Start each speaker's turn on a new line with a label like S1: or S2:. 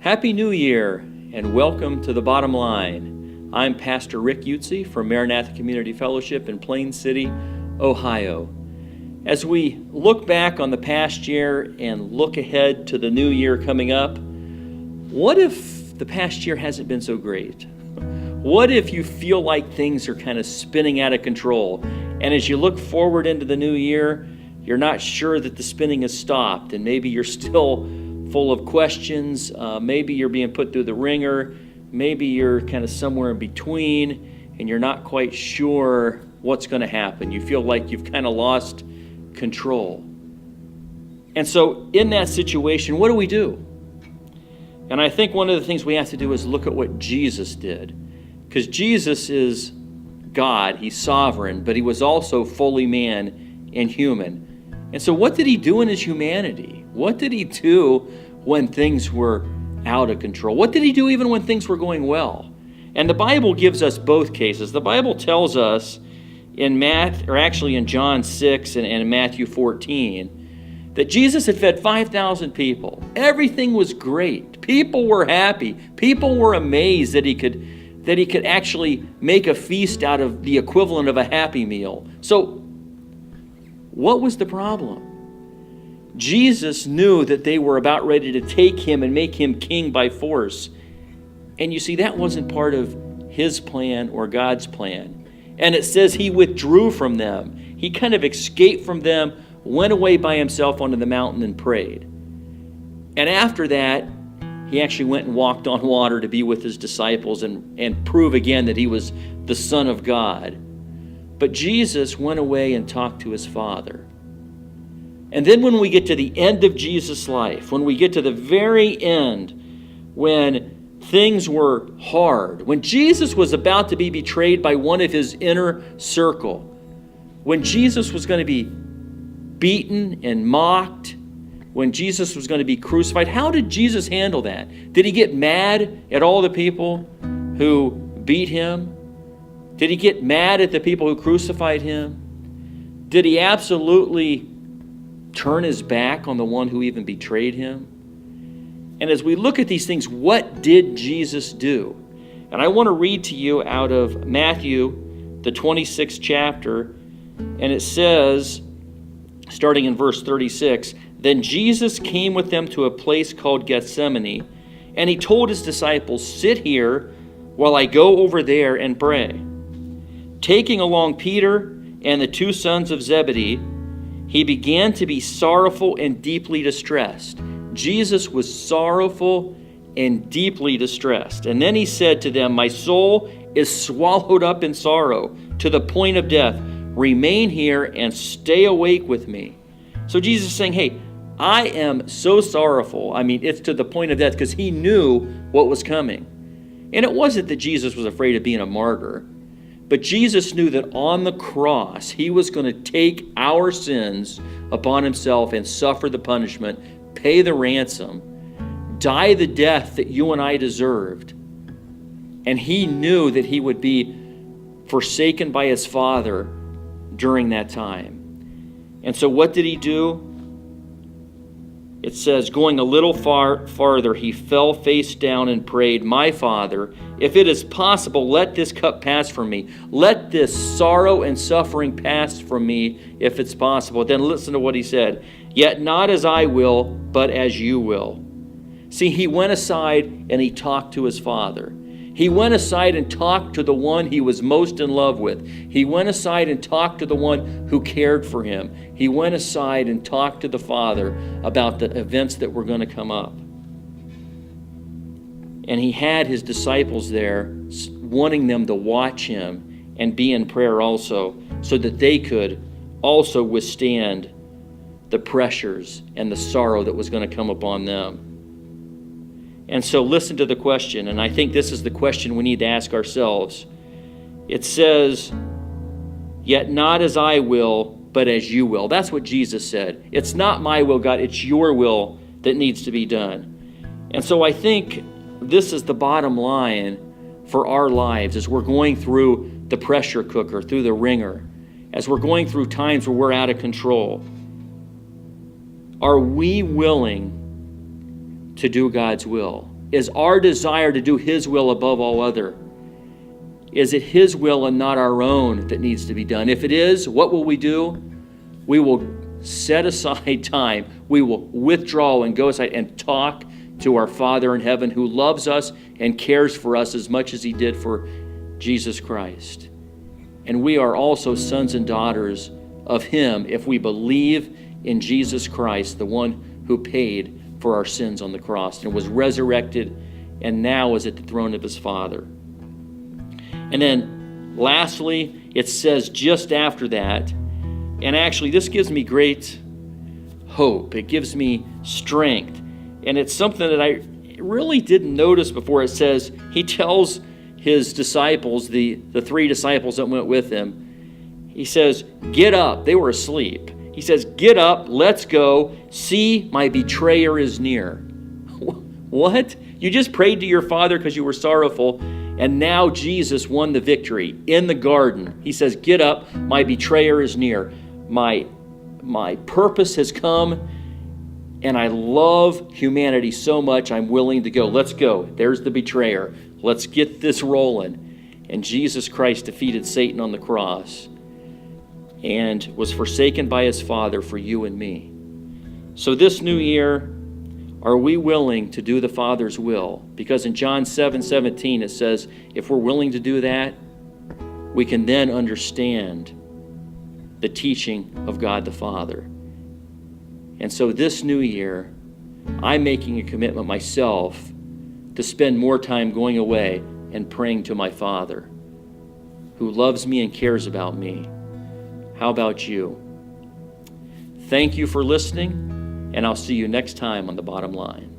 S1: Happy New Year and welcome to The Bottom Line. I'm Pastor Rick Yutzy from Maranatha Community Fellowship in Plain City, Ohio. As we look back on the past year and look ahead to the new year coming up, what if the past year hasn't been so great? What if you feel like things are kind of spinning out of control? And as you look forward into the new year, you're not sure that the spinning has stopped, and maybe you're still full of questions. Maybe you're being put through the ringer. Maybe you're kind of somewhere in between, and you're not quite sure what's going to happen. You feel like you've kind of lost control. And so in that situation, what do we do? And I think one of the things we have to do is look at what Jesus did. Because Jesus is God, he's sovereign, but he was also fully man and human. And so what did he do in his humanity? What did he do when things were out of control? What did he do even when things were going well? And the Bible gives us both cases. The Bible tells us in John 6 and Matthew 14, that Jesus had fed 5,000 people. Everything was great. People were happy. People were amazed that he could actually make a feast out of the equivalent of a Happy Meal. So, what was the problem? Jesus knew that they were about ready to take him and make him king by force. And you see, that wasn't part of his plan or God's plan. And it says he withdrew from them. He kind of escaped from them, went away by himself onto the mountain and prayed. And after that, he actually went and walked on water to be with his disciples and prove again that he was the Son of God. But Jesus went away and talked to his Father. And then when we get to the end of Jesus' life, when we get to the very end, when things were hard, when Jesus was about to be betrayed by one of his inner circle, when Jesus was going to be beaten and mocked, when Jesus was going to be crucified, how did Jesus handle that? Did he get mad at all the people who beat him? Did he get mad at the people who crucified him? Did he absolutely turn his back on the one who even betrayed him? And as we look at these things, what did Jesus do? And I want to read to you out of Matthew, the 26th chapter, and it says, starting in verse 36, "Then Jesus came with them to a place called Gethsemane, and he told his disciples, 'Sit here while I go over there and pray.' Taking along Peter and the two sons of Zebedee, he began to be sorrowful and deeply distressed." Jesus was sorrowful and deeply distressed. And then he said to them, "My soul is swallowed up in sorrow to the point of death. Remain here and stay awake with me." So Jesus is saying, hey, I am so sorrowful. I mean, it's to the point of death, because he knew what was coming. And it wasn't that Jesus was afraid of being a martyr. But Jesus knew that on the cross, he was going to take our sins upon himself and suffer the punishment, pay the ransom, die the death that you and I deserved. And he knew that he would be forsaken by his Father during that time. And so what did he do? It says, going a little farther, he fell face down and prayed, "My Father, if it is possible, let this cup pass from me. Let this sorrow and suffering pass from me, if it's possible." Then listen to what he said. "Yet not as I will, but as you will." See, he went aside and he talked to his Father. He went aside and talked to the one he was most in love with. He went aside and talked to the one who cared for him. He went aside and talked to the Father about the events that were going to come up. And he had his disciples there, wanting them to watch him and be in prayer also, so that they could also withstand the pressures and the sorrow that was going to come upon them. And so listen to the question, and I think this is the question we need to ask ourselves. It says, "Yet not as I will, but as you will." That's what Jesus said. It's not my will, God, it's your will that needs to be done. And so I think this is the bottom line for our lives as we're going through the pressure cooker, through the ringer, as we're going through times where we're out of control. Are we willing to do God's will? is our desire to do His will above all other? Is it His will and not our own that needs to be done? If it is, what will we do? We will set aside time. We will withdraw and go aside and talk to our Father in heaven, who loves us and cares for us as much as He did for Jesus Christ. And we are also sons and daughters of Him if we believe in Jesus Christ, the one who paid for our sins on the cross and was resurrected and now is at the throne of His Father. And then lastly, it says just after that, and actually this gives me great hope. It gives me strength. And it's something that I really didn't notice before. It says, He tells His disciples, the three disciples that went with Him, He says, get up. They were asleep. He says, get up, let's go. See, my betrayer is near. What? You just prayed to your Father because you were sorrowful, and now Jesus won the victory in the garden. He says, get up, my betrayer is near. My purpose has come, and I love humanity so much, I'm willing to go. Let's go. There's the betrayer. Let's get this rolling. And Jesus Christ defeated Satan on the cross and was forsaken by His Father for you and me. So this new year, are we willing to do the Father's will? Because in John 7:17 it says, if we're willing to do that, we can then understand the teaching of God the Father. And so this new year, I'm making a commitment myself to spend more time going away and praying to my Father, who loves me and cares about me. How about you? Thank you for listening, and I'll see you next time on The Bottom Line.